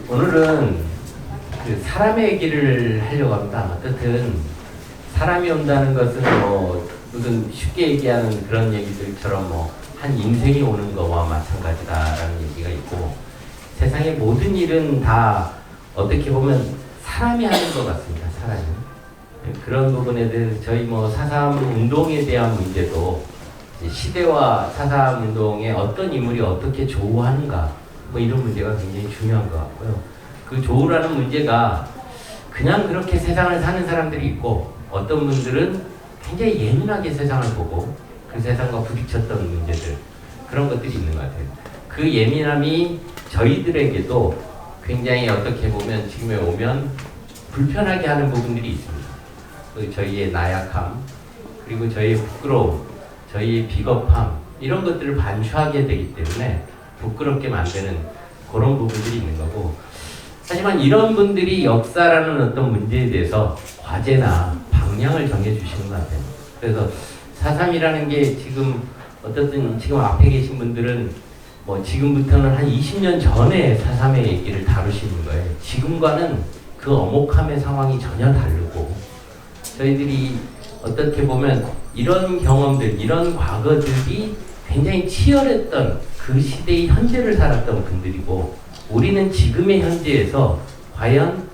오늘은 사람의 얘기를 하려고 합니다. 어쨌든 사람이 온다는 것은 무슨 쉽게 얘기하는 그런 얘기들처럼 한 인생이 오는 거와 마찬가지다라는 얘기가 있고, 세상의 모든 일은 다 어떻게 보면 사람이 하는 것 같습니다. 사람이. 그런 부분에 대해서 저희 4.3 운동에 대한 문제도 시대와 4.3 운동에 어떤 인물이 어떻게 조우하는가, 이런 문제가 굉장히 중요한 것 같고요. 그 조우라는 문제가 그냥 그렇게 세상을 사는 사람들이 있고, 어떤 분들은 굉장히 예민하게 세상을 보고 그 세상과 부딪혔던 문제들, 그런 것들이 있는 것 같아요. 그 예민함이 저희들에게도 굉장히 어떻게 보면 지금에 오면 불편하게 하는 부분들이 있습니다. 저희의 나약함, 그리고 저희의 부끄러움, 저희의 비겁함, 이런 것들을 반추하게 되기 때문에 부끄럽게 만드는 그런 부분들이 있는 거고, 하지만 이런 분들이 역사라는 어떤 문제에 대해서 과제나 방향을 정해주시는 것 같아요. 그래서 4.3이라는 게 지금 어쨌든 지금 앞에 계신 분들은 지금부터는 한 20년 전에 4.3의 얘기를 다루시는 거예요. 지금과는 그 엄혹함의 상황이 전혀 다르고, 저희들이 어떻게 보면 이런 경험들, 이런 과거들이 굉장히 치열했던 그 시대의 현재를 살았던 분들이고, 우리는 지금의 현재에서 과연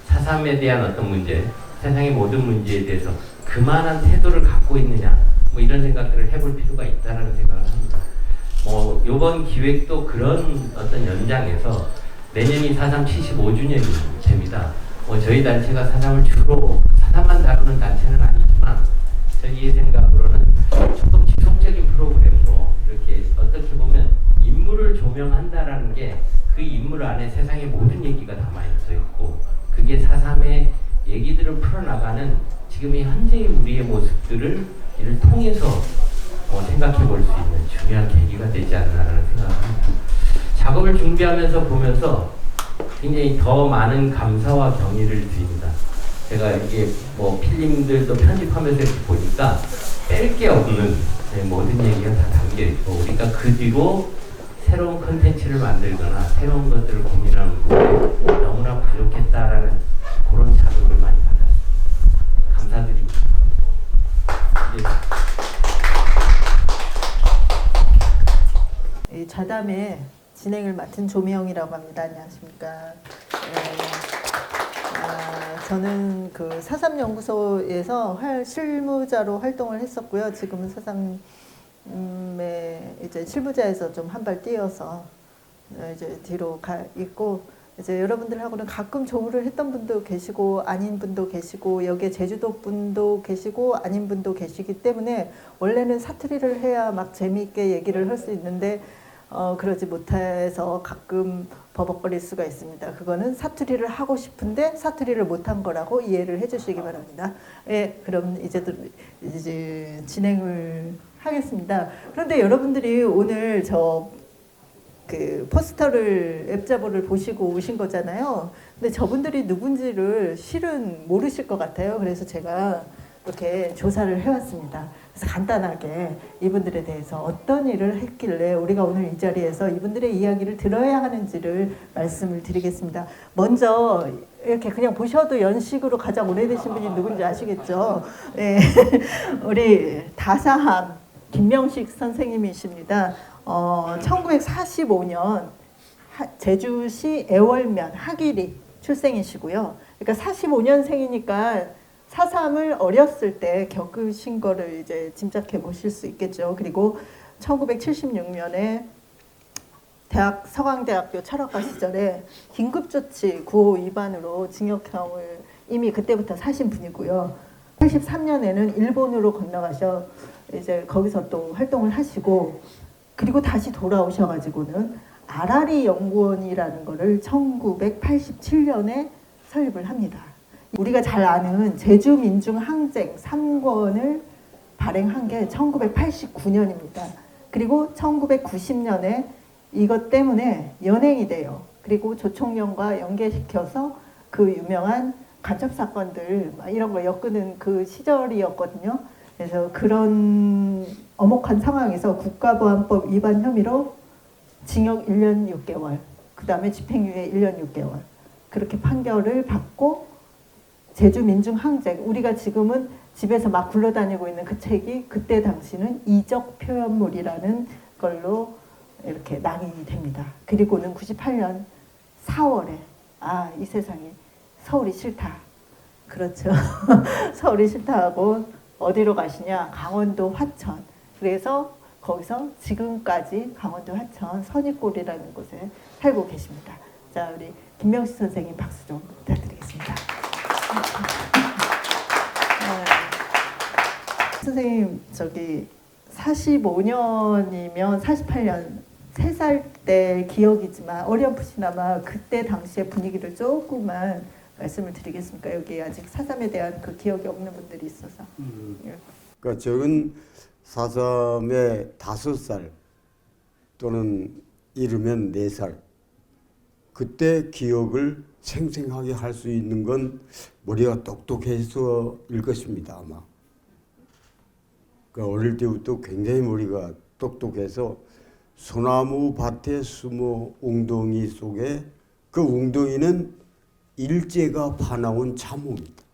4.3에 대한 어떤 문제, 세상의 모든 문제에 대해서 그만한 태도를 갖고 있느냐, 이런 생각들을 해볼 필요가 있다는 생각을 합니다. 이번 기획도 그런 어떤 연장에서 내년이 4.3 75주년이 됩니다. 저희 단체가 4.3을 주로 4.3만 다루는 단체는 아니지만, 저희의 생각으로는 조금 지속적인 프로그램으로 이렇게 어떻게 보면 인물을 조명한다라는 게 그 인물 안에 세상의 모든 얘기가 담아있어 있고, 그게 4.3의 얘기들을 풀어나가는 지금의 현재의 우리의 모습들을 이를 통해서 생각해 볼 수 있는 중요한 계기가 되지 않나라는 생각을 합니다. 작업을 준비하면서 보면서 굉장히 더 많은 감사와 경의를 드립니다. 제가 이게 필름들도 편집하면서 이렇게 보니까 뺄 게 없는 모든 얘기가 다 담겨 있고, 우리가 그 뒤로 새로운 컨텐츠를 만들거나 새로운 것들을 고민하는 부분에 너무나 부족했다라는 그런 자극을 많이 받았습니다. 감사드립니다. 이 좌담의 진행을 맡은 조미영이라고 합니다. 안녕하십니까. 저는 그 4.3 연구소에서 실무자로 활동을 했었고요. 지금은 4.3의 이제 실무자에서 좀 한 발 뛰어서 이제 뒤로 가 있고, 이제 여러분들하고는 가끔 조우를 했던 분도 계시고 아닌 분도 계시고, 여기에 제주도 분도 계시고 아닌 분도 계시기 때문에 원래는 사투리를 해야 막 재미있게 얘기를 할 수 있는데 그러지 못해서 가끔 버벅거릴 수가 있습니다. 그거는 사투리를 하고 싶은데 사투리를 못한 거라고 이해를 해주시기 바랍니다. 예, 그럼 이제 진행을 하겠습니다. 그런데 여러분들이 오늘 그 포스터를, 앱자보를 보시고 오신 거잖아요. 근데 저분들이 누군지를 실은 모르실 것 같아요. 그래서 제가 이렇게 조사를 해왔습니다. 그래서 간단하게 이분들에 대해서 어떤 일을 했길래 우리가 오늘 이 자리에서 이분들의 이야기를 들어야 하는지를 말씀을 드리겠습니다. 먼저 이렇게 그냥 보셔도 연식으로 가장 오래되신 분이 누군지 아시겠죠? 네. 우리 다사함 김명식 선생님이십니다. 1945년 제주시 애월면 하기리 출생이시고요. 그러니까 45년생이니까 4.3을 어렸을 때 겪으신 거를 이제 짐작해 보실 수 있겠죠. 그리고 1976년에 서강대학교 철학과 시절에 긴급조치 9호 위반으로 징역형을 이미 그때부터 사신 분이고요. 83년에는 일본으로 건너가셔 이제 거기서 또 활동을 하시고, 그리고 다시 돌아오셔가지고는 아라리 연구원이라는 거를 1987년에 설립을 합니다. 우리가 잘 아는 제주민중항쟁 3권을 발행한 게 1989년입니다. 그리고 1990년에 이것 때문에 연행이 돼요. 그리고 조총련과 연계시켜서 그 유명한 간첩사건들 이런 거 엮는 그 시절이었거든요. 그래서 그런 엄혹한 상황에서 국가보안법 위반 혐의로 징역 1년 6개월, 그 다음에 집행유예 1년 6개월 그렇게 판결을 받고 제주민중항쟁, 우리가 지금은 집에서 막 굴러다니고 있는 그 책이 그때 당시는 이적 표현물이라는 걸로 이렇게 낙인이 됩니다. 그리고는 98년 4월에 이 세상에 서울이 싫다. 그렇죠. 서울이 싫다 하고 어디로 가시냐? 강원도 화천. 그래서 거기서 지금까지 강원도 화천 선입골이라는 곳에 살고 계십니다. 자, 우리 김명식 선생님 박수 좀 부탁드리겠습니다. 선생님 저기 45년이면 48년 3살 때 기억이지만 어렴풋이나마 그때 당시의 분위기를 조금만 말씀을 드리겠습니까? 여기 아직 4.3에 대한 그 기억이 없는 분들이 있어서. 그러니까 저는 4.3에 5살 또는 이르면 4살 그때 기억을 생생하게 할 수 있는 건 머리가 똑똑해서일 것입니다, 아마. 그러니까 어릴 때부터 굉장히 머리가 똑똑해서 소나무 밭에 숨어 웅덩이 속에 그 웅덩이는 일제가 파나온 참호입니다.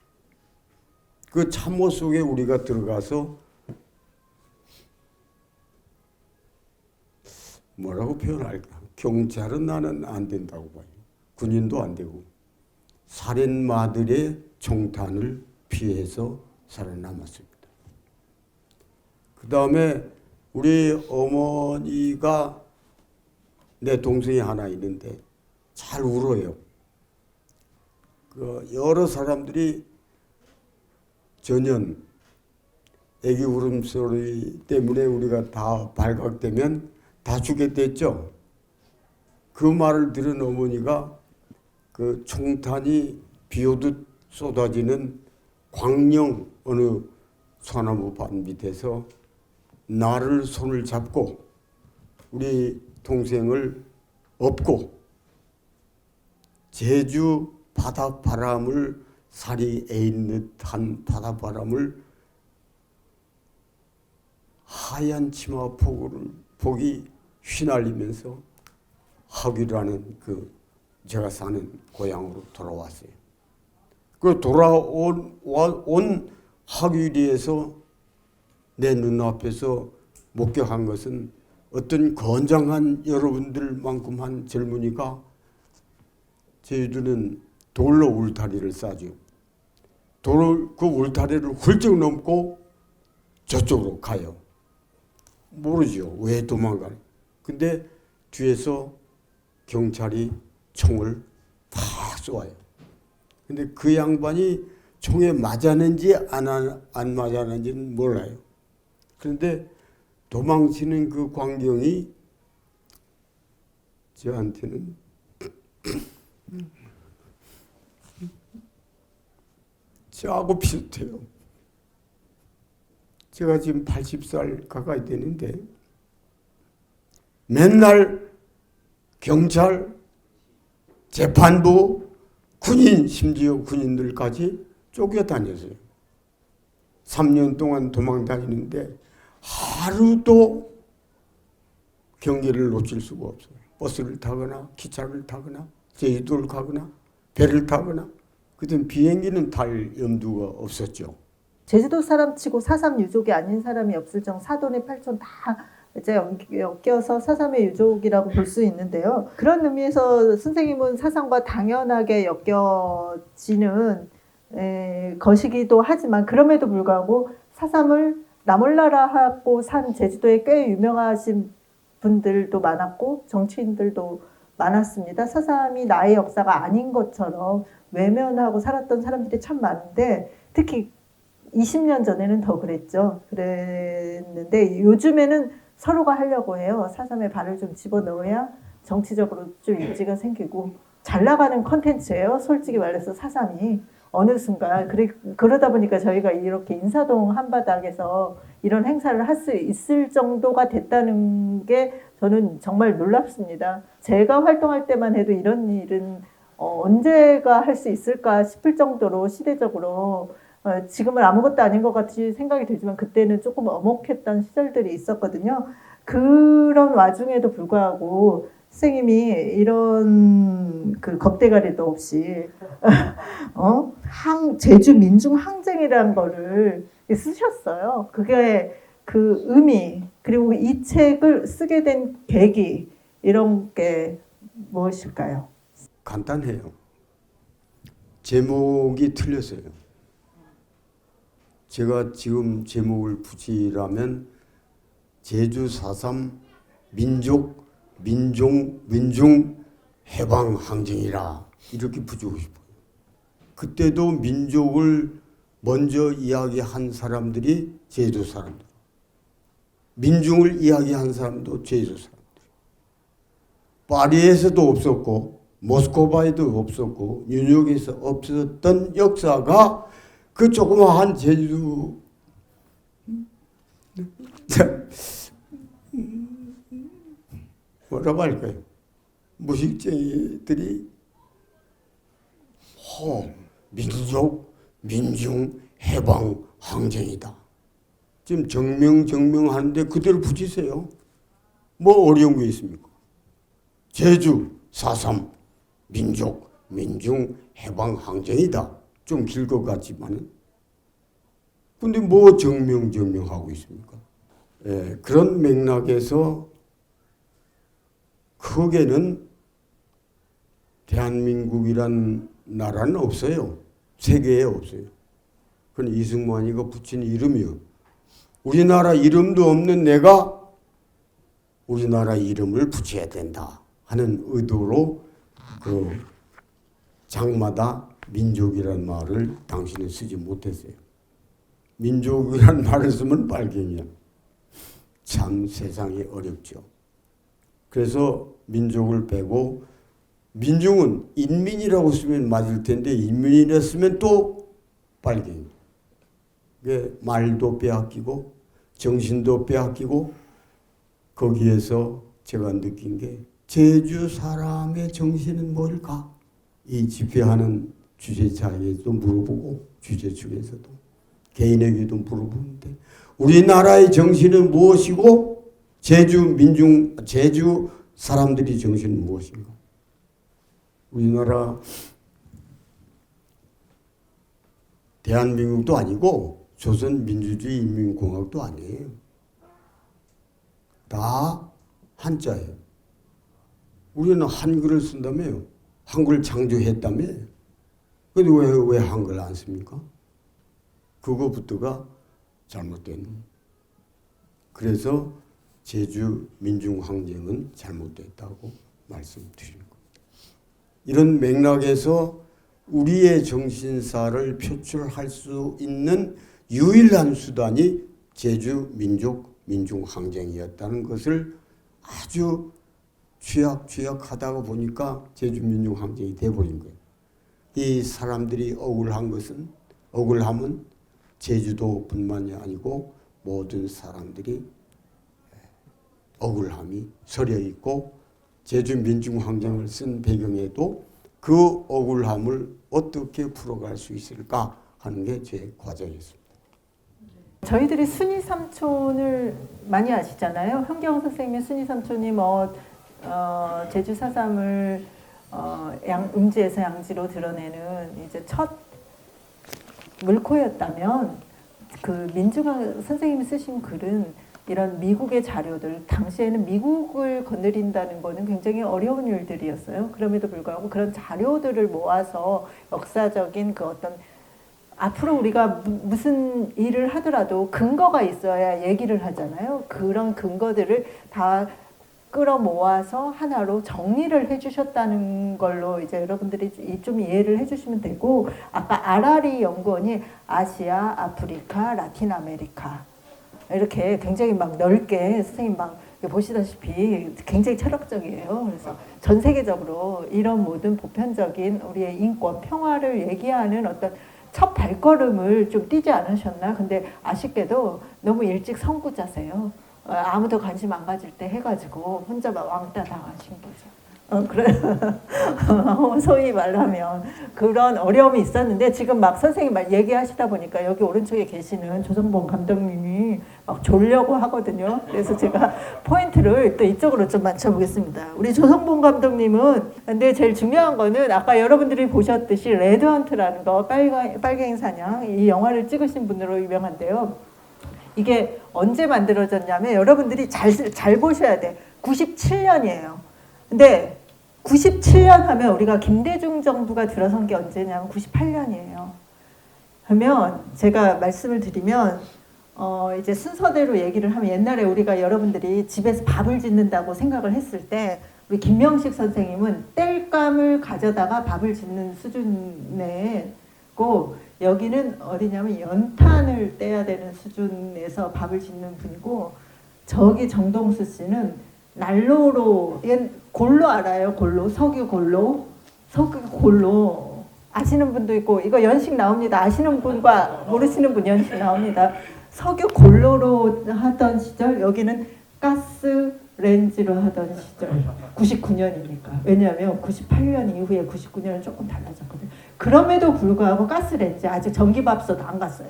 그 참호 속에 우리가 들어가서 뭐라고 표현할까? 경찰은 나는 안 된다고 봐요. 군인도 안 되고 살인마들의 총탄을 피해서 살아남았습니다. 그 다음에 우리 어머니가 내 동생이 하나 있는데 잘 울어요. 그 여러 사람들이 전혀 애기 울음소리 때문에 우리가 다 발각되면 다 죽겠댔죠. 그 말을 들은 어머니가 그 총탄이 비오듯 쏟아지는 광령 어느 소나무 밭 밑에서 나를 손을 잡고 우리 동생을 업고 제주 바닷바람을 살이 에인 듯한 바닷바람을 하얀 치마 폭이 휘날리면서 하귀라는 그 제가 사는 고향으로 돌아왔어요. 그 돌아온 하귀리에서 내 눈앞에서 목격한 것은 어떤 건장한 여러분들만큼한 젊은이가 제주도는 돌로 울타리를 쌓죠. 그 울타리를 훌쩍 넘고 저쪽으로 가요. 모르죠. 왜 도망가요. 근데 뒤에서 경찰이 총을 다 쏘아요. 근데 그 양반이 총에 맞았는지 안 맞았는지는 몰라요. 그런데 도망치는 그 광경이 저한테는 저하고 비슷해요. 제가 지금 80살 가까이 되는데 맨날 경찰, 재판부, 군인, 심지어 군인들까지 쫓겨다녔어요. 3년 동안 도망 다니는데 하루도 경계를 놓칠 수가 없어요. 버스를 타거나 기차를 타거나 제주도를 가거나 배를 타거나 그땐 비행기는 탈 염두가 없었죠. 제주도 사람 치고 4.3 유족이 아닌 사람이 없을 정도 사돈의 팔촌 다 이제 엮여서 4.3의 유족이라고 볼 수 있는데요. 그런 의미에서 선생님은 4.3과 당연하게 엮여지는 것이기도 하지만 그럼에도 불구하고 4.3을 나몰라라 하고 산 제주도에 꽤 유명하신 분들도 많았고 정치인들도 많았습니다. 4.3이 나의 역사가 아닌 것처럼 외면하고 살았던 사람들이 참 많은데 특히 20년 전에는 더 그랬는데 요즘에는 서로가 하려고 해요. 4.3에 발을 좀 집어넣어야 정치적으로 좀 입지가 생기고 잘 나가는 컨텐츠예요. 솔직히 말해서 4.3이 어느 순간 그러다 보니까 저희가 이렇게 인사동 한바닥에서 이런 행사를 할 수 있을 정도가 됐다는 게 저는 정말 놀랍습니다. 제가 활동할 때만 해도 이런 일은 언제가 할 수 있을까 싶을 정도로 시대적으로 지금은 아무것도 아닌 것 같이 생각이 들지만 그때는 조금 엄혹했던 시절들이 있었거든요. 그런 와중에도 불구하고 선생님이 이런 그 겁대가리도 없이 제주 민중 항쟁이라는 거를 쓰셨어요. 그게 그 의미 그리고 이 책을 쓰게 된 계기 이런 게 무엇일까요? 간단해요. 제목이 틀렸어요. 제가 지금 제목을 붙이라면 제주 4.3 민중 해방 항쟁이라 이렇게 붙이고 싶어요. 그때도 민족을 먼저 이야기한 사람들이 제주 사람들, 민중을 이야기한 사람도 제주 사람들. 파리에서도 없었고 모스크바에도 없었고 뉴욕에서 없었던 역사가 그 조그마한 제주 뭐라고 할까요? 무식쟁이들이 민중 해방 항쟁이다. 지금 정명하는데 그대로 붙이세요. 뭐 어려운 게 있습니까? 제주 4.3 민중 해방 항쟁이다. 좀 길 것 같지만은. 근데 뭐 정명하고 있습니까? 예, 그런 맥락에서 크게는 대한민국이란 나라는 없어요. 세계에 없어요. 그건 이승만이가 붙인 이름이요. 우리나라 이름도 없는 내가 우리나라 이름을 붙여야 된다 하는 의도로 그 장마다 민족이란 말을 당신은 쓰지 못했어요. 민족이란 말을 쓰면 빨갱이야. 참 세상이 어렵죠. 그래서 민족을 빼고 민중은 인민이라고 쓰면 맞을 텐데 인민이라 쓰면 또 빨갱이. 말도 빼앗기고 정신도 빼앗기고 거기에서 제가 느낀 게 제주 사람의 정신은 뭘까? 이 집회하는 주최자에게도 물어보고 주최 측에서도 개인에게도 물어보는데 우리나라의 정신은 무엇이고 제주 사람들이 정신은 무엇인가? 우리나라 대한민국도 아니고 조선민주주의 인민공화국도 아니에요. 다 한자예요. 우리는 한글을 쓴다며요. 한글 창조했다며. 근데 왜 한글 안 씁니까? 그거부터가 잘못된. 그래서 제주 민중항쟁은 잘못됐다고 말씀드린 거예요. 이런 맥락에서 우리의 정신사를 표출할 수 있는 유일한 수단이 제주 민중항쟁이었다는 것을 아주 취약하다가 보니까 제주 민중항쟁이 돼버린 거예요. 이 사람들이 억울함은 제주도뿐만이 아니고 모든 사람들이 억울함이 서려 있고 제주 민중항쟁을 쓴 배경에도 그 억울함을 어떻게 풀어갈 수 있을까 하는 게 제 과정이었습니다. 저희들이 순이 삼촌을 많이 아시잖아요. 현경 선생님의 순이 삼촌이 제주 4.3을 음지에서 양지로 드러내는 이제 첫 물코였다면 그 민중항 선생님이 쓰신 글은 이런 미국의 자료들, 당시에는 미국을 거느린다는 거는 굉장히 어려운 일들이었어요. 그럼에도 불구하고 그런 자료들을 모아서 역사적인 그 어떤 앞으로 우리가 무슨 일을 하더라도 근거가 있어야 얘기를 하잖아요. 그런 근거들을 다 끌어모아서 하나로 정리를 해주셨다는 걸로 이제 여러분들이 좀 이해를 해주시면 되고, 아까 아라리 연구원이 아시아, 아프리카, 라틴 아메리카 이렇게 굉장히 막 넓게 선생님 막 보시다시피 굉장히 철학적이에요. 그래서 전 세계적으로 이런 모든 보편적인 우리의 인권, 평화를 얘기하는 어떤 첫 발걸음을 좀 띄지 않으셨나? 근데 아쉽게도 너무 일찍 선구자세요. 아무도 관심 안 가질 때 해가지고 혼자 막 왕따 당하신 거죠. 그래. 소위 말하면 그런 어려움이 있었는데 지금 막 선생님 말 얘기하시다 보니까 여기 오른쪽에 계시는 조성봉 감독님이 막 졸려고 하거든요. 그래서 제가 포인트를 또 이쪽으로 좀 맞춰보겠습니다. 우리 조성봉 감독님은 근데 제일 중요한 거는 아까 여러분들이 보셨듯이 레드헌트라는 거 빨갱이 사냥 이 영화를 찍으신 분으로 유명한데요. 이게 언제 만들어졌냐면 여러분들이 잘 보셔야 돼. 97년이에요. 근데 97년 하면 우리가 김대중 정부가 들어선 게 언제냐면 98년이에요. 그러면 제가 말씀을 드리면 이제 순서대로 얘기를 하면 옛날에 우리가 여러분들이 집에서 밥을 짓는다고 생각을 했을 때 우리 김명식 선생님은 땔감을 가져다가 밥을 짓는 수준이고 여기는 어디냐면 연탄을 떼야 되는 수준에서 밥을 짓는 분이고 저기 정동수 씨는 난로로 골로 알아요? 골로 석유 골로 아시는 분도 있고 이거 연식 나옵니다. 아시는 분과 모르시는 분 연식 나옵니다. 석유 골로로 하던 시절 여기는 가스 렌지로 하던 시절 99년이니까 왜냐하면 98년 이후에 99년은 조금 달라졌거든요. 그럼에도 불구하고 가스 렌지 아직 전기밥솥 안 갔어요.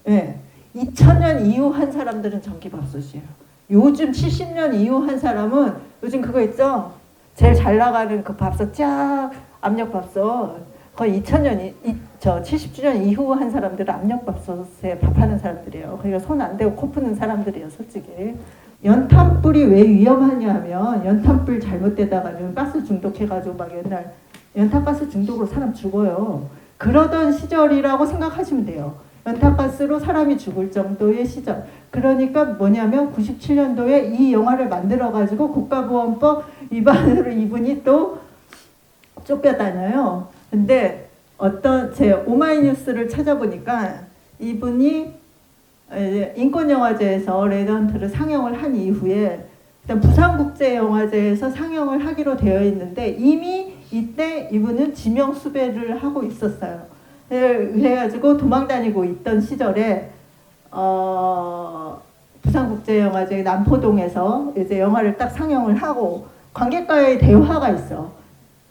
네. 2000년 이후 한 사람들은 전기밥솥이에요. 요즘 70년 이후 한 사람은 요즘 그거 있죠? 제일 잘 나가는 그 밥솥 쫙 압력밥솥 거의 70주년 이후 한 사람들은 압력밥솥에 밥하는 사람들이에요. 그러니까 손 안 대고 코 푸는 사람들이에요, 솔직히. 연탄불이 왜 위험하냐 하면 연탄불 잘못되다가는 가스 중독해가지고 막 옛날 연탄가스 중독으로 사람 죽어요. 그러던 시절이라고 생각하시면 돼요. 연탄가스로 사람이 죽을 정도의 시절. 그러니까 뭐냐면 97년도에 이 영화를 만들어가지고 국가보안법 위반으로 이분이 또 쫓겨다녀요. 근데 제 오마이뉴스를 찾아보니까 이분이 인권영화제에서 레드헌트를 상영을 한 이후에 일단 부산국제영화제에서 상영을 하기로 되어 있는데 이미 이때 이분은 지명 수배를 하고 있었어요. 그래가지고 도망다니고 있던 시절에 부산국제영화제 남포동에서 이제 영화를 딱 상영을 하고 관객과의 대화가 있어.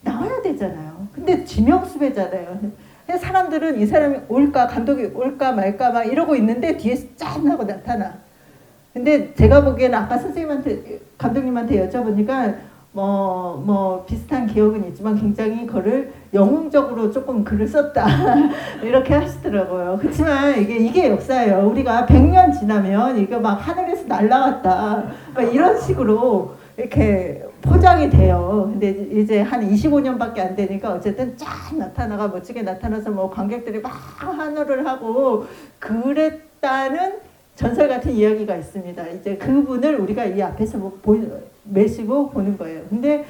나와야 되잖아요. 근데 지명수배잖아요. 사람들은 이 사람이 올까 감독이 올까 말까 막 이러고 있는데 뒤에서 짠 하고 나타나. 근데 제가 보기에는 아까 감독님한테 여쭤보니까 뭐 비슷한 기억은 있지만 굉장히 그거를 영웅적으로 조금 글을 썼다 이렇게 하시더라고요. 그렇지만 이게 역사예요. 우리가 100년 지나면 이거 막 하늘에서 날아갔다 막 이런 식으로 이렇게 포장이 돼요. 근데 이제 한 25년밖에 안 되니까 어쨌든 쫙 나타나가 멋지게 나타나서 뭐 관객들이 막 환호를 하고 그랬다는 전설 같은 이야기가 있습니다. 이제 그분을 우리가 이 앞에서 메시고 보는 거예요. 근데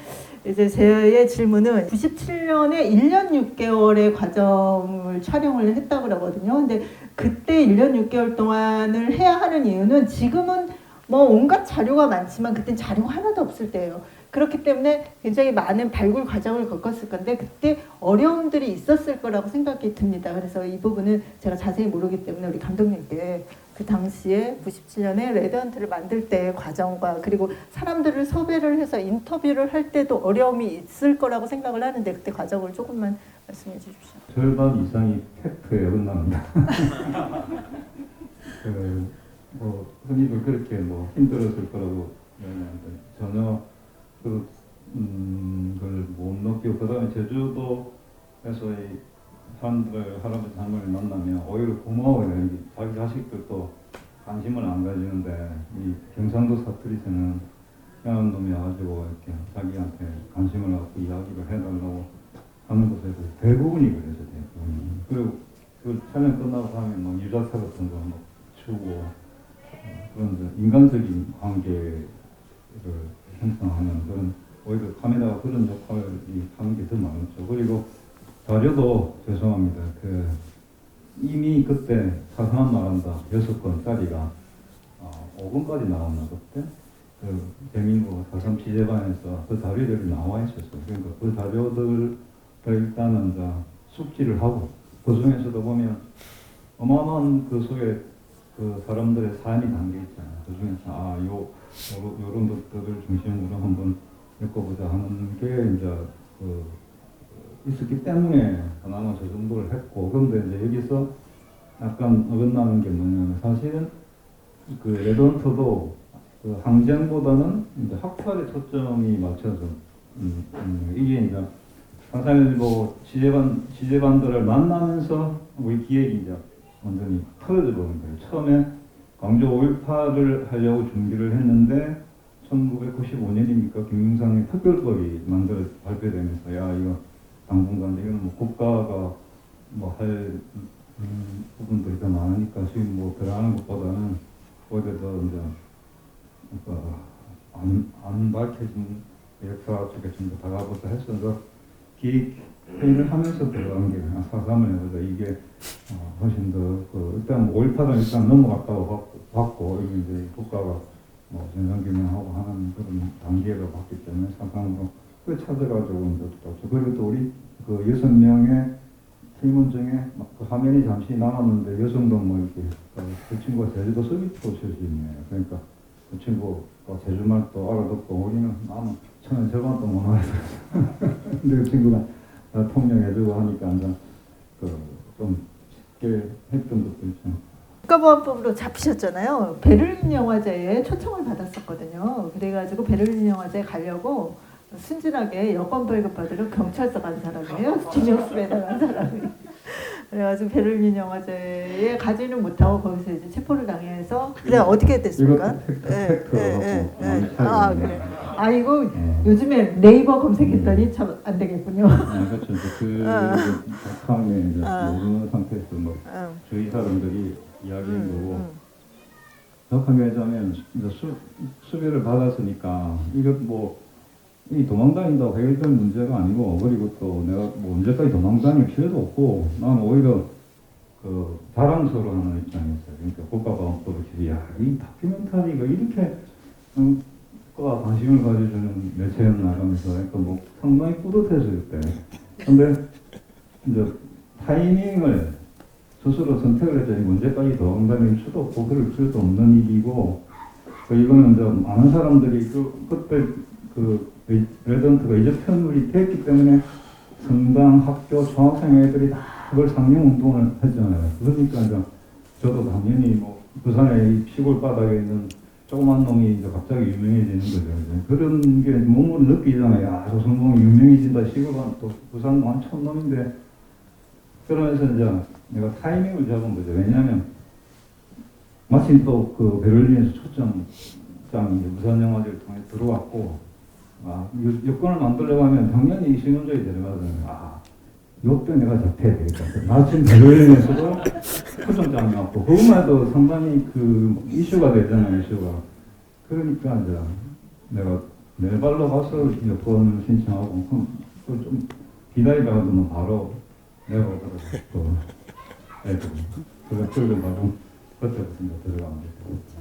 이제 제 질문은 97년에 1년 6개월의 과정을 촬영을 했다고 그러거든요. 근데 그때 1년 6개월 동안을 해야 하는 이유는 지금은 뭐 온갖 자료가 많지만 그땐 자료가 하나도 없을 때예요. 그렇기 때문에 굉장히 많은 발굴 과정을 겪었을 건데 그때 어려움들이 있었을 거라고 생각이 듭니다. 그래서 이 부분은 제가 자세히 모르기 때문에 우리 감독님께 그 당시에 97년에 레드헌트를 만들 때의 과정과 그리고 사람들을 섭외를 해서 인터뷰를 할 때도 어려움이 있을 거라고 생각을 하는데 그때 과정을 조금만 말씀해 주십시오. 절반 이상이 팩트에 어긋납니다. 흔히들 그렇게 힘들었을 거라고 전혀 걸 못 느끼고 그다음에 제주도에서 이 사람들 할아버지 할머니 만나면 오히려 고마워요. 자기 자식들도 관심을 안 가지는데 이 경상도 사투리에서는 희한한 놈이 와가지고 이렇게 자기한테 관심을 갖고 이야기를 해달라고 하는 것에 대부분이 그래서 대부분이. 그리고 그 촬영 끝나고 하면 유자차 같은 거 주고 그런 인간적인 관계를 형성하는 그런 오히려 카메라가 그런 역할을 하는 게 더 많았죠. 그리고 자료도 죄송합니다. 이미 그때 사상한 말한다 6권짜리가 5권까지 나왔나 그때 대민국 4.3 취재반에서 그 자료들이 나와 있었어요. 그러니까 그 자료들을 일단은 숙지를 하고 그 중에서도 보면 어마어마한 그 속에 그 사람들의 삶이 담겨 있잖아요. 그 중에서 요런 것들을 중심으로 한번 겪어보자 하는 게 이제 있었기 때문에 그나마 저 정도를 했고, 그런데 이제 여기서 약간 어긋나는 게 뭐냐면 사실은 그 레드헌터도 그 항쟁보다는 이제 학살에 초점이 맞춰서 이게 이제 강산일보 지재반들을 만나면서 우리 기획이 이제 완전히 틀어져 버린 거예요. 처음에 광주 5.18을 하려고 준비를 했는데 1995년이니까 김영삼의 특별법이 발표되면서 야 이거 당분간 이거는 뭐 국가가 뭐 할 부분들이 더 많으니까 수입 뭐 들어가는 것보다는 오히려 더 이제 안 밝혀진 역사 쪽에 좀 더 다가보자 했어서 기획회의를 하면서 들어간 게 4.3을 해보자 이게 훨씬 더 일단 5.18은 일단 넘어갔다고 봤고 이제 국가가 뭐 진상규명하고 하는 그런 단계로 봤기 때문에 4.3으로 그 찾아가지고 이제 또 그리고 또 우리 그 6명의 팀원 중에 그 화면이 잠시 남았는데 여성도 뭐 이렇게 그 친구가 제주도 서귀포 출신이에요. 그러니까 그 친구가 제주말 또 알아듣고 우리는 나는 처음에 저건 또 못 알아서 근데 그 친구가 통역해주고 하니까 이제 좀 쉽게 했던 것도 있죠. 국가보안법으로 잡히셨잖아요. 베를린 영화제에 초청을 받았었거든요. 그래가지고 베를린 영화제에 가려고 순진하게 여권 발급 받으러 경찰서 간 사람이에요. 진영수에 나간 사람이. 그래가지고 베를린 영화제에 가지는 못하고 거기서 이제 체포를 당해서 그냥 어떻게 됐습니까? 아 그래. 아 이거 요즘에 네이버 검색했더니 참 안 되겠군요. 그렇죠. 그 상황에 이제 모르는 상태에서 뭐 저희 사람들이 이야기한 거고 정확하게 하자면 이제 수배를 받았으니까 이것 뭐 이 도망다닌다고 해결될 문제가 아니고 그리고 또 내가 뭐 언제까지 도망다닐 필요도 없고 나는 오히려 그 자랑스러워하는 입장이었어요. 그러니까 국가보안법을 야이 다큐멘터리가 이렇게 국가가 관심을 가져주는 매체였나 하면서 그러니까 뭐 상당히 뿌듯해져요 그때. 근데 이제 타이밍을 스스로 선택을 했더니 언제까지 도망다닐 수도 없고 그럴 필요도 없는 일이고 이거는 이제 많은 사람들이 그때 레드헌터가 이적 편물이 됐기 때문에 성당, 학교, 중학생 애들이 다 그걸 상영 운동을 했잖아요. 그러니까 이제 저도 당연히 뭐 부산의 시골 바닥에 있는 조그만 놈이 이제 갑자기 유명해지는 거죠. 그런 게 몸으로 느끼잖아요. 야, 조선동이 유명해진다. 시골은 또 부산 완전 놈인데 그러면서 이제 내가 타이밍을 잡은 거죠. 왜냐하면 마침 또 그 베를린에서 초청장이 부산 영화제를 통해 들어왔고 여권을 만들려고 하면 당연히 신혼적이 데려가잖아요. 요때 내가 잡혀야 되겠다. 마침 베를린에서도 초청장이 왔고 그것만 해도 상당히 그 이슈가 되잖아요. 이슈가. 그러니까 이제 내가 내 발로 가서 여권을 신청하고 그걸 좀 기다리다가도 바로 내가 오더라도 그걸 바로 버텨봤습니다. 들어가면 됐고.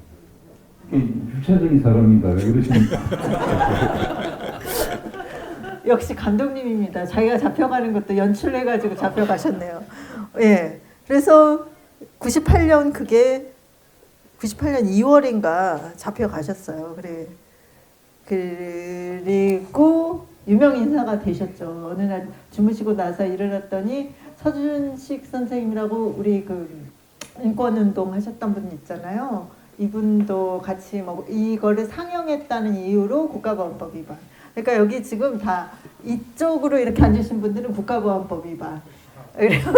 주체적인 사람이다. 왜 그러십니까? 역시 감독님입니다. 자기가 잡혀가는 것도 연출해가지고 잡혀가셨네요. 예. 그래서 98년 2월인가 잡혀가셨어요. 그리고 유명 인사가 되셨죠. 어느 날 주무시고 나서 일어났더니 서준식 선생님이라고 우리 그 인권운동 하셨던 분 있잖아요. 이분도 같이 뭐 이거를 상영했다는 이유로 국가보안법 위반. 그러니까 여기 지금 다 이쪽으로 이렇게 앉으신 분들은 국가보안법 위반. 그리고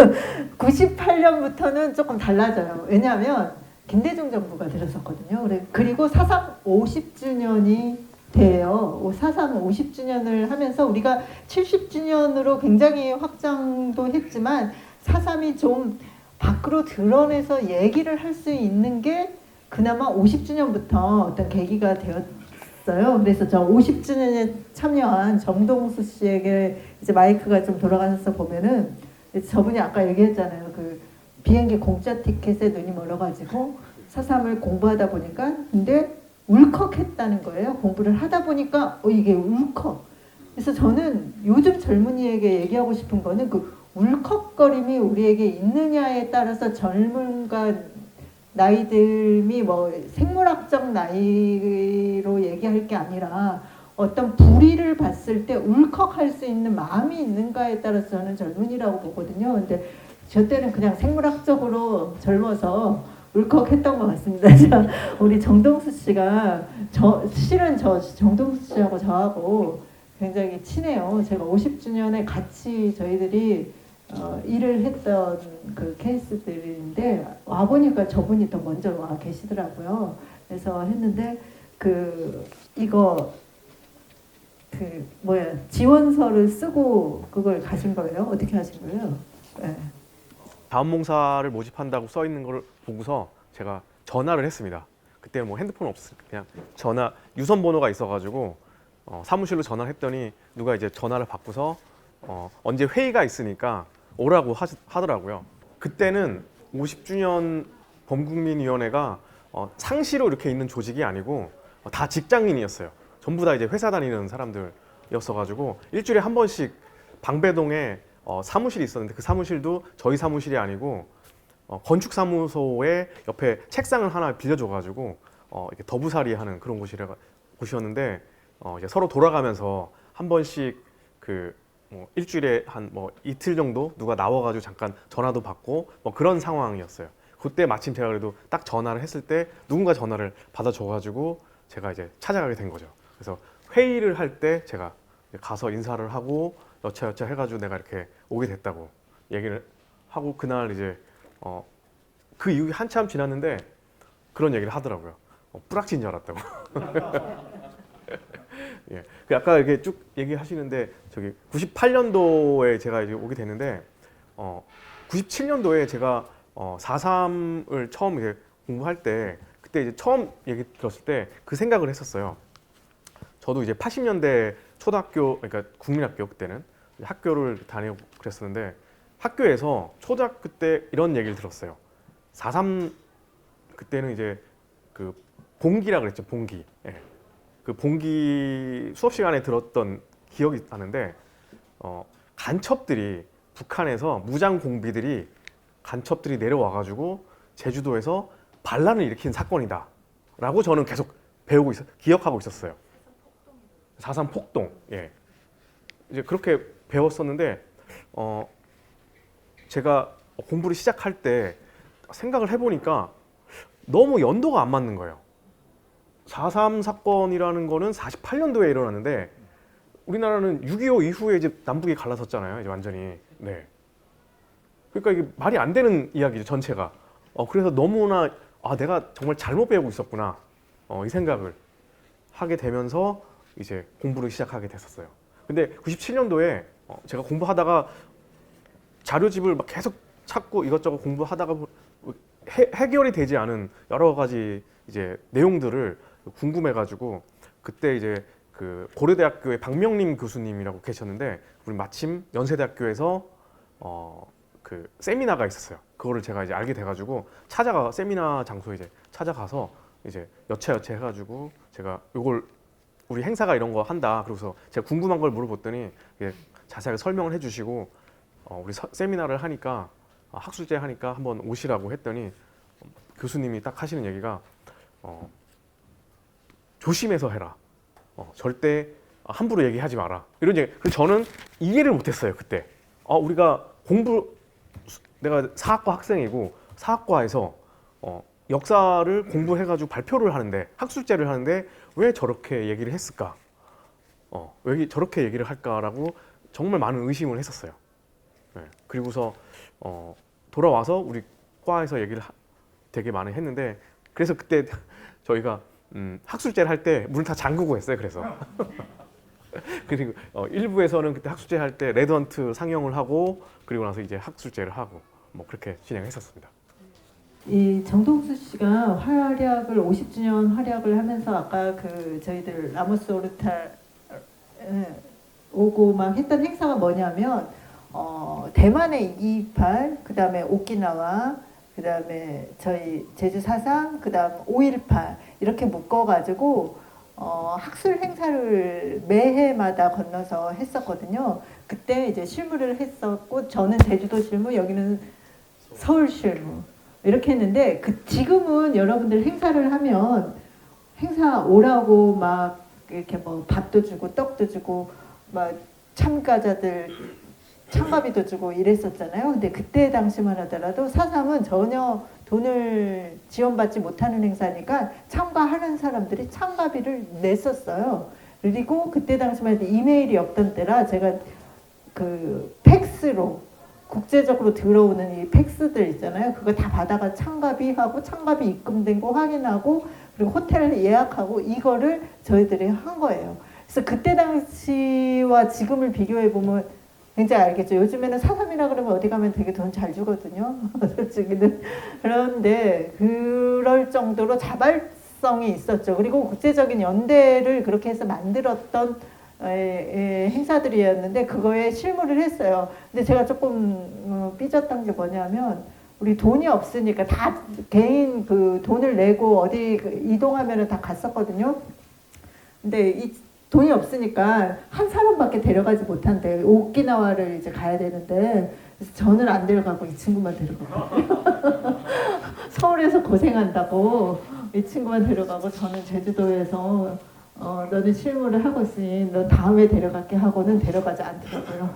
98년부터는 조금 달라져요. 왜냐하면 김대중 정부가 들었었거든요. 그리고 4.3 50주년이 돼요. 4.3 50주년을 하면서 우리가 70주년으로 굉장히 확장도 했지만 4.3이 좀 밖으로 드러내서 얘기를 할 수 있는 게 그나마 50주년부터 어떤 계기가 되었어요. 그래서 저 50주년에 참여한 정동수 씨에게 이제 마이크가 좀 돌아가서 보면은 저분이 아까 얘기했잖아요. 그 비행기 공짜 티켓에 눈이 멀어가지고 4.3을 공부하다 보니까 근데 울컥했다는 거예요. 공부를 하다 보니까 이게 울컥. 그래서 저는 요즘 젊은이에게 얘기하고 싶은 거는 그 울컥거림이 우리에게 있느냐에 따라서 젊음과 나이들이 뭐 생물학적 나이로 얘기할 게 아니라 어떤 불의를 봤을 때 울컥할 수 있는 마음이 있는가에 따라서 저는 젊은이라고 보거든요. 근데 저 때는 그냥 생물학적으로 젊어서 울컥했던 것 같습니다. 우리 정동수 씨가 실은 저 정동수 씨하고 저하고 굉장히 친해요. 제가 50주년에 같이 저희들이 일을 했던 그 케이스들인데 와 보니까 저분이 더 먼저 와 계시더라고요. 그래서 했는데 이거 지원서를 쓰고 그걸 가신 거예요? 어떻게 하신 거예요? 네. 자원봉사를 모집한다고 써 있는 걸 보고서 제가 전화를 했습니다. 그때 뭐 핸드폰 없으니까 그냥 전화 유선 번호가 있어가지고 사무실로 전화를 했더니 누가 이제 전화를 받고서 언제 회의가 있으니까 오라고 하더라고요. 그때는 50주년 범국민위원회가 상시로 이렇게 있는 조직이 아니고 다 직장인이었어요. 전부 다 이제 회사 다니는 사람들이었어가지고 일주일에 한 번씩 방배동에 사무실이 있었는데 그 사무실도 저희 사무실이 아니고 건축사무소의 옆에 책상을 하나 빌려줘가지고 이렇게 더부살이하는 그런 곳이었는데 이제 서로 돌아가면서 한 번씩 뭐 일주일에 한 뭐 이틀 정도 누가 나와가지고 잠깐 전화도 받고 뭐 그런 상황이었어요. 그때 마침 제가 그래도 딱 전화를 했을 때 누군가 전화를 받아줘가지고 제가 이제 찾아가게 된 거죠. 그래서 회의를 할 때 제가 가서 인사를 하고 여차여차 해가지고 내가 이렇게 오게 됐다고 얘기를 하고 그날 이제 그 이후에 한참 지났는데 그런 얘기를 하더라고요. 뿌락치인 줄 알았다고. 예. 아까 이렇게 쭉 얘기하시는데 저기 98년도에 제가 이제 오게 됐는데 97년도에 제가 4.3을 처음 이렇게 공부할 때 그때 이제 처음 얘기 들었을 때 그 생각을 했었어요. 저도 이제 80년대 초등학교 그러니까 국민학교 그때는 학교를 다니고 그랬었는데 학교에서 초등학교 때 이런 얘기를 들었어요. 4.3 그때는 이제 그 봉기라 그랬죠. 봉기. 예. 그 봉기 수업 시간에 들었던 기억이 나는데 간첩들이 북한에서 무장 공비들이 간첩들이 내려와가지고 제주도에서 반란을 일으킨 사건이다라고 저는 계속 기억하고 있었어요. 4.3 폭동. 예. 이제 그렇게 배웠었는데 제가 공부를 시작할 때 생각을 해보니까 너무 연도가 안 맞는 거예요. 4.3 사건이라는 거는 48년도에 일어났는데 우리나라는 6.25 이후에 이제 남북이 갈라섰잖아요. 이제 완전히. 네. 그러니까 이게 말이 안 되는 이야기죠, 전체가. 그래서 너무나 내가 정말 잘못 배우고 있었구나. 이 생각을 하게 되면서 이제 공부를 시작하게 됐었어요. 근데 97년도에 제가 공부하다가 자료집을 막 계속 찾고 이것저것 공부하다가 해결이 되지 않은 여러 가지 이제 내용들을 궁금해가지고 그때 이제 그 고려대학교의 박명림 교수님이라고 계셨는데 우리 마침 연세대학교에서 그 세미나가 있었어요. 그거를 제가 이제 알게 돼가지고 세미나 장소에 이제 찾아가서 이제 여차여차 해가지고 제가 이걸 우리 행사가 이런 거 한다. 그래서 제가 궁금한 걸 물어봤더니 자세하게 설명을 해주시고 우리 세미나를 하니까 학술제 하니까 한번 오시라고 했더니 교수님이 딱 하시는 얘기가 조심해서 해라. 절대 함부로 얘기하지 마라. 이런 얘기. 그래서 저는 이해를 못했어요 그때. 우리가 내가 사학과 학생이고 사학과에서 역사를 공부해가지고 발표를 하는데 학술제를 하는데 왜 저렇게 얘기를 했을까? 왜 저렇게 얘기를 할까라고 정말 많은 의심을 했었어요. 네. 그리고서 돌아와서 우리 과에서 얘기를 되게 많이 했는데 그래서 그때 저희가 학술제를 할 때 문을 다 잠그고 했어요. 그래서 그리고 일부에서는 그때 학술제 할 때 레드헌트 상영을 하고 그리고 나서 이제 학술제를 하고 뭐 그렇게 진행했었습니다. 이 정동수 씨가 활약을 50주년 활약을 하면서 아까 그 저희들 라모스 오르탈 오고 막 했던 행사가 뭐냐면 대만의 2.28 그다음에 오키나와 그다음에 저희 제주 4.3 그다음 5.18 이렇게 묶어가지고 학술 행사를 매해마다 건너서 했었거든요. 그때 이제 실무를 했었고 저는 제주도 실무 여기는 서울 실무 이렇게 했는데 지금은 여러분들 행사를 하면 행사 오라고 막 이렇게 뭐 밥도 주고 떡도 주고 막 참가자들 참가비도 주고 이랬었잖아요. 근데 그때 당시만 하더라도 4.3은 전혀 돈을 지원받지 못하는 행사니까 참가하는 사람들이 참가비를 냈었어요. 그리고 그때 당시만 해도 이메일이 없던 때라 제가 그 팩스로 국제적으로 들어오는 이 팩스들 있잖아요. 그거 다 받아가 참가비하고 참가비 입금된 거 확인하고 그리고 호텔 예약하고 이거를 저희들이 한 거예요. 그래서 그때 당시와 지금을 비교해 보면 굉장히 알겠죠. 요즘에는 4.3이라 그러면 어디 가면 되게 돈 잘 주거든요. 솔직히는. 그런데 그럴 정도로 자발성이 있었죠. 그리고 국제적인 연대를 그렇게 해서 만들었던 행사들이었는데 그거에 실무를 했어요. 근데 제가 조금 삐졌던 게 뭐냐면 우리 돈이 없으니까 다 개인 그 돈을 내고 어디 이동하면 다 갔었거든요. 근데 이 돈이 없으니까 한 사람밖에 데려가지 못한대. 오키나와를 이제 가야 되는데 그래서 저는 안 데려가고 이 친구만 데려가고 서울에서 고생한다고 이 친구만 데려가고 저는 제주도에서 너는 실무를 하고 있으니 너 다음에 데려갈게 하고는 데려가지 않더라고요.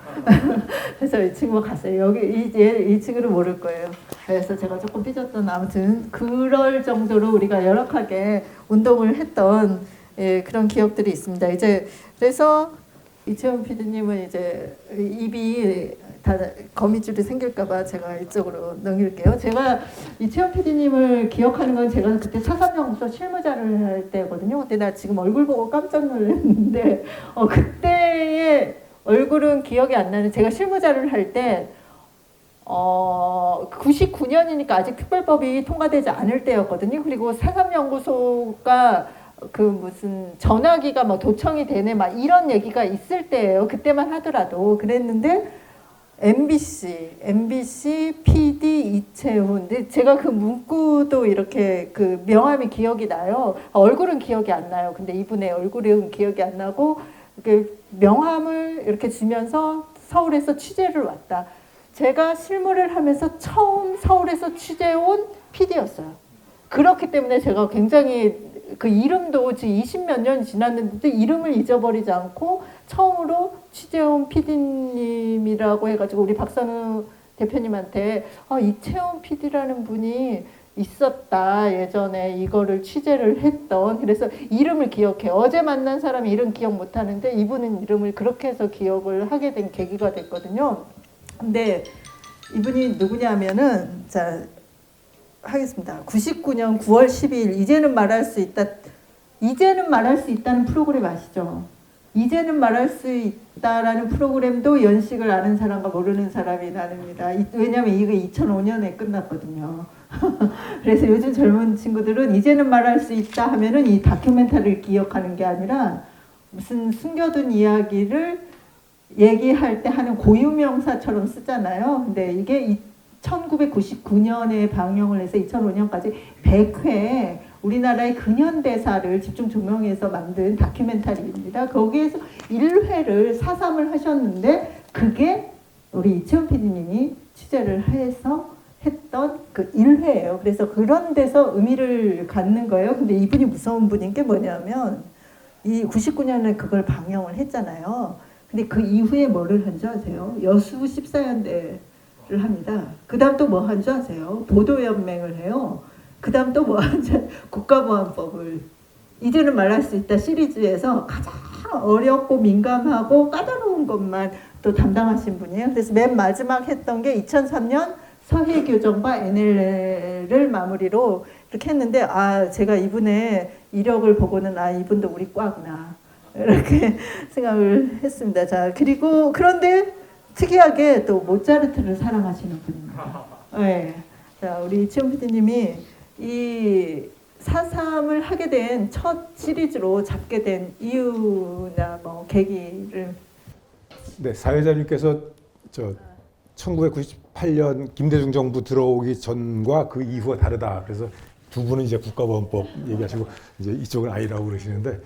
그래서 이 친구가 갔어요. 여기 이 친구를 모를 거예요. 그래서 제가 조금 삐졌던 아무튼 그럴 정도로 우리가 열악하게 운동을 했던 그런 기억들이 있습니다. 이제 그래서 이채원 PD님은 이제 입이 다 거미줄이 생길까봐 제가 이쪽으로 넘길게요. 제가 이채원 PD님을 기억하는 건 제가 그때 4.3연구소 실무자를 할 때거든요. 근데 나 지금 얼굴 보고 깜짝 놀랐는데 그때의 얼굴은 기억이 안 나는 제가 실무자를 할 때 99년이니까 아직 특별법이 통과되지 않을 때였거든요. 그리고 4.3연구소가 그 무슨 전화기가 뭐 도청이 되네 막 이런 얘기가 있을 때예요. 그때만 하더라도 그랬는데 MBC PD 이채훈. 근데 제가 그 문구도 이렇게 그 명함이 기억이 나요. 얼굴은 기억이 안 나요. 근데 이분의 얼굴은 기억이 안 나고 그 명함을 이렇게 주면서 서울에서 취재를 왔다. 제가 실무를 하면서 처음 서울에서 취재 온 PD였어요. 그렇기 때문에 제가 굉장히 그 이름도 지금 20몇 년이 지났는데도 이름을 잊어버리지 않고 처음으로 취재원 PD님이라고 해가지고 우리 박선우 대표님한테 이채원 PD라는 분이 있었다. 예전에 이거를 취재를 했던. 그래서 이름을 기억해. 어제 만난 사람이 이름 기억 못하는데 이분은 이름을 그렇게 해서 기억을 하게 된 계기가 됐거든요. 근데 이분이 누구냐면은 자 하겠습니다. 99년 9월 12일 이제는 말할 수 있다. 이제는 말할 수 있다는 프로그램 아시죠? 이제는 말할 수 있다라는 프로그램도 연식을 아는 사람과 모르는 사람이 나눕니다. 왜냐하면 이게 2005년에 끝났거든요. 그래서 요즘 젊은 친구들은 이제는 말할 수 있다 하면은 이 다큐멘터리를 기억하는 게 아니라 무슨 숨겨둔 이야기를 얘기할 때 하는 고유명사처럼 쓰잖아요. 근데 이게 1999년에 방영을 해서 2005년까지 100회 우리나라의 근현대사를 집중 조명해서 만든 다큐멘터리입니다. 거기에서 1회를 4.3을 하셨는데 그게 우리 이채원 PD님이 취재를 해서 했던 그 1회예요. 그래서 그런 데서 의미를 갖는 거예요. 근데 이분이 무서운 분인 게 뭐냐면 이 99년에 그걸 방영을 했잖아요. 근데 그 이후에 뭐를 한 줄 아세요? 여수 14연대를 합니다. 그 다음 또 뭐 한 줄 아세요? 보도연맹을 해요. 그 다음 또 뭐 한 줄 국가보안법을 이제는 말할 수 있다 시리즈에서 가장 어렵고 민감하고 까다로운 것만 또 담당하신 분이에요. 그래서 맨 마지막 했던 게 2003년 서해교정과 NLL을 마무리로 이렇게 했는데 제가 이분의 이력을 보고는 이분도 우리 과구나 이렇게 생각을 했습니다. 자, 그리고 그런데 특이하게 또 모차르트를 사랑하시는 분입니다. 네. 자, 우리 이채원 PD님이 이 4.3을 하게 된 첫 시리즈로 잡게 된 이유나 뭐 계기를. 네, 사회자님께서 1998년 김대중 정부 들어오기 전과 그 이후가 다르다. 그래서 두 분은 이제 국가보안법 얘기하시고 이제 이쪽은 아니라고 그러시는데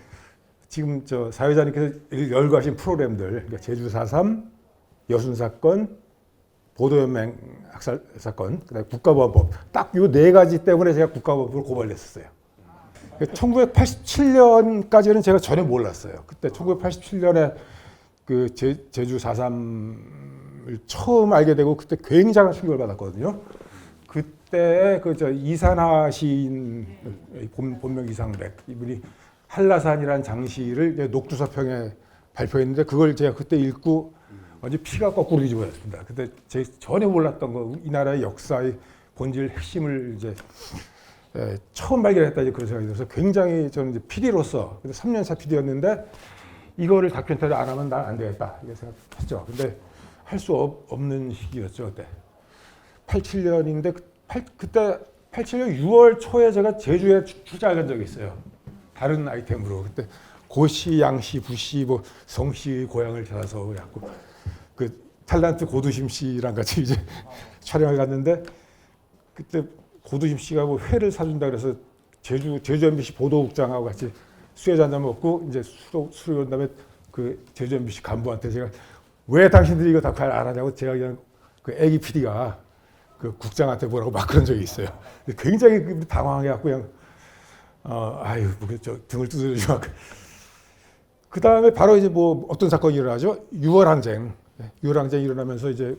지금 사회자님께서 열거하신 프로그램들, 그러니까 제주 4.3, 여순 사건, 보도연맹 학살 사건, 그다음에 국가보안법 딱 이 네 가지 때문에 제가 국가보안법을 고발했었어요. 1987년까지는 제가 전혀 몰랐어요. 그때 1987년에 그 제주 4.3을 처음 알게 되고 그때 굉장한 충격을 받았거든요. 그때 그 저 이산화 시인 본명 이상백 이분이 한라산이라는 장시를 이제 녹두서평에 발표했는데 그걸 제가 그때 읽고 완전 피가 거꾸로 뒤집어졌습니다. 그때 제가 전혀 몰랐던 거 이 나라의 역사의 본질 핵심을 이제 처음 발견했다 이제 그런 생각이 들어서 굉장히 저는 이제 PD로서 3년차 PD였는데 이거를 다큐멘터리 안 하면 난 안 되겠다 이렇게 생각했죠. 근데 할 수 없는 시기였죠 그때. 87년인데 그때 87년 6월 초에 제가 제주에 출장을 간 적이 있어요. 다른 아이템으로 그때 고시, 양시, 부시, 뭐 성씨 고향을 찾아서 그래갖고 그 탤런트 고두심 씨랑 같이 이제 촬영을 갔는데 그때 고두심 씨가 뭐 회를 사준다 그래서 제주 MBC 보도국장하고 같이 수혜자 한잔 먹고 이제 술을 온 다음에 그 제주 MBC 간부한테 제가 왜 당신들이 이거 다큐 안 하냐고 제가 그냥 그 애기 PD가 그 국장한테 뭐라고 막 그런 적이 있어요. 굉장히 당황해갖고 그냥 아유 뭐 저 등을 두드리지 막. 그 다음에 바로 이제 뭐 어떤 사건이 일어나죠? 6월 항쟁. 6월 항쟁이 일어나면서 이제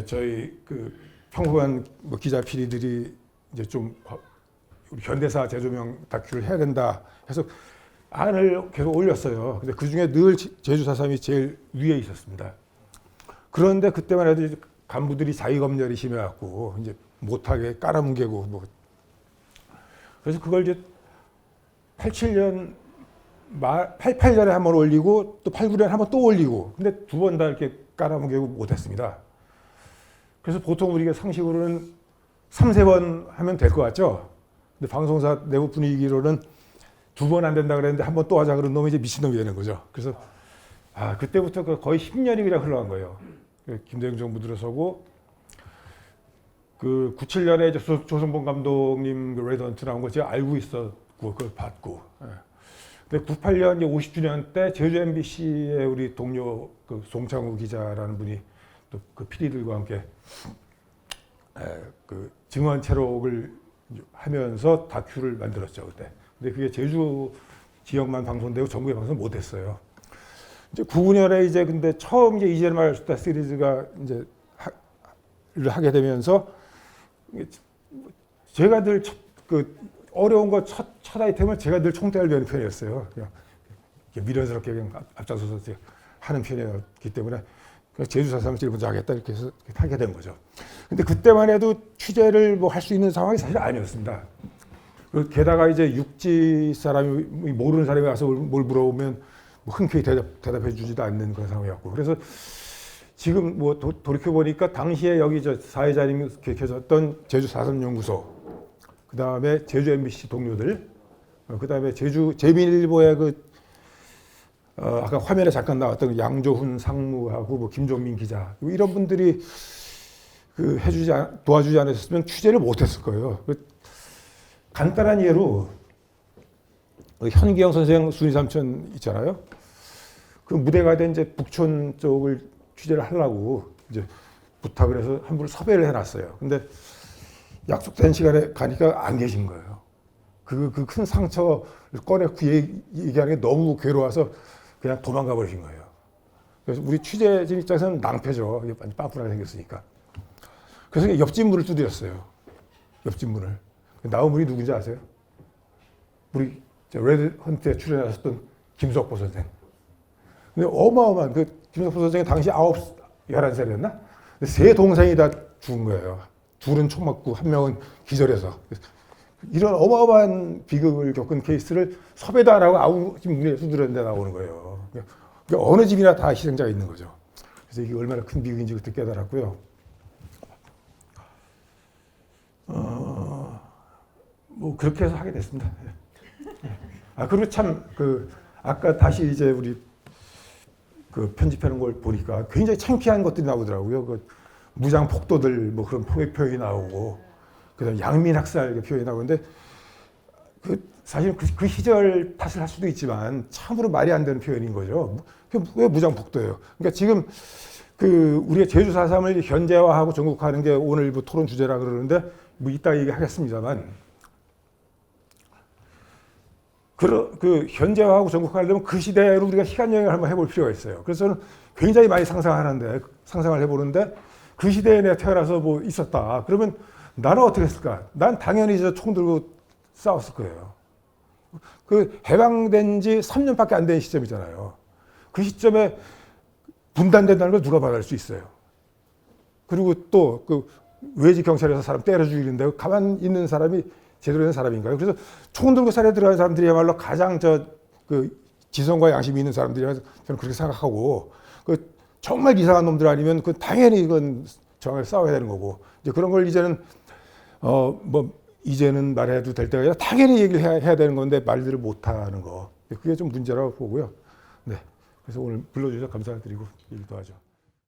저희 그 평범한 뭐 기자 PD들이 이제 좀 우리 현대사 재조명 다큐를 해야 된다 해서 안을 계속 올렸어요. 근데 그 중에 늘 제주 4.3이 제일 위에 있었습니다. 그런데 그때만 해도 이제 간부들이 자기검열이 심해갖고 이제 못하게 깔아뭉개고 뭐 그래서 그걸 이제 87년 88년에 한 번 올리고 또 89년에 한 번 또 올리고 근데 두 번 다 이렇게 깔아뭉개고 못했습니다. 그래서 보통 우리가 상식으로는 3~4번 하면 될 것 같죠. 근데 방송사 내부 분위기로는 2번 안 된다 그랬는데 한 번 또 하자 그런 놈이 이제 미친놈이 되는 거죠. 그래서 그때부터 거의 10년이 그냥 흘러간 거예요. 김대중 정부 들어서고 그 97년에 조선봉 감독님 그 레전트 나온 거 제가 알고 있었고 그걸 봤고. 근데 98년 50주년 때 제주 MBC의 우리 동료 그 송창우 기자라는 분이 또 그 PD들과 함께 그 증언 채록을 하면서 다큐를 만들었죠 그때. 근데 그게 제주 지역만 방송되고 전국에 방송 못했어요. 이제 99년에 이제 근데 처음 이제 이제는 말했다 시리즈가 이제 하게 되면서 제가 늘 그 어려운 거 첫 아이템을 제가 늘 총대를 베는 편이었어요. 그냥 미련스럽게 그냥 앞장서서 하는 편이었기 때문에 제주 4.3을 제일 먼저 하겠다 이렇게 해서 하게 된 거죠. 근데 그때만 해도 취재를 뭐 할 수 있는 상황이 사실 아니었습니다. 게다가 이제 육지 사람이 모르는 사람이 와서 뭘 물어보면 뭐 흔쾌히 대답해 주지도 않는 그런 상황이었고 그래서 지금 뭐 돌이켜 보니까 당시에 여기 저 사회자님이 계셨던 제주 4.3 연구소 그 다음에 제주 MBC 동료들 그 다음에 제주 제민일보의 그 아까 화면에 잠깐 나왔던 양조훈 상무하고 뭐 김종민 기자 이런 분들이 그 도와주지 않았으면 취재를 못했을 거예요. 간단한 예로 현기영 선생 순위 삼촌 있잖아요. 그 무대가 된 이제 북촌 쪽을 취재를 하려고 이제 부탁을 해서 한 분을 섭외를 해놨어요. 근데 약속된 시간에 가니까 안 계신 거예요. 그 큰 상처를 꺼내고 얘기하는 게 너무 괴로워서 그냥 도망가 버리신 거예요. 그래서 우리 취재진 입장에서는 낭패죠. 완전 빵꾸나게 생겼으니까. 그래서 옆집문을 두드렸어요. 옆집문을. 나온 분이 누군지 아세요? 우리 레드 헌트에 출연하셨던 김석보 선생. 근데 어마어마한 김석보 선생이 당시 11살이었나? 세 동생이 다 죽은 거예요. 둘은 총 맞고 한 명은 기절해서. 이런 어마어마한 비극을 겪은 케이스를 섭외도 안 하고 아무 집 문에 두드렸는데 나오는 거예요. 그러니까 어느 집이나 다 희생자가 있는 거죠. 그래서 이게 얼마나 큰 비극인지 그때 깨달았고요. 뭐 그렇게 해서 하게 됐습니다. 그리고 참 아까 다시 이제 우리 그 편집하는 걸 보니까 굉장히 창피한 것들이 나오더라고요. 그 무장 폭도들 뭐 그런 표현이 나오고 그다음 양민 학살 표현이 나오는데 사실 그 시절 탓을 할 수도 있지만 참으로 말이 안 되는 표현인 거죠. 왜 무장 폭도예요? 그러니까 지금 우리가 제주 4.3을 현대화하고 전국화하는 게 오늘 뭐 토론 주제라 그러는데 뭐 이따 얘기하겠습니다만 현대화하고 전국화하려면 그 시대로 우리가 시간 여행을 한번 해볼 필요가 있어요. 그래서 저는 굉장히 많이 상상을 해보는데 그 시대에 내가 태어나서 뭐 있었다. 그러면 나는 어떻게 했을까? 난 당연히 저 총 들고 싸웠을 거예요. 그 해방된 지 3년밖에 안 된 시점이잖아요. 그 시점에 분단된다는 걸 누가 말할 수 있어요. 그리고 또 그 외지 경찰에서 사람 때려 죽이는데 가만 있는 사람이 제대로 된 사람인가요? 그래서 총 들고 살에 들어간 사람들이야말로 가장 그 지성과 양심이 있는 사람들이라 저는 그렇게 생각하고, 그 정말 이상한 놈들 아니면 그 당연히 이건 정확하게 싸워야 되는 거고, 이제 그런 걸 이제는 뭐 이제는 말해도 될 때가 아니라 당연히 얘기를 해야 되는 건데 말들을 못 하는 거, 그게 좀 문제라고 보고요. 네, 그래서 오늘 불러주셔서 감사드리고 일도 하죠.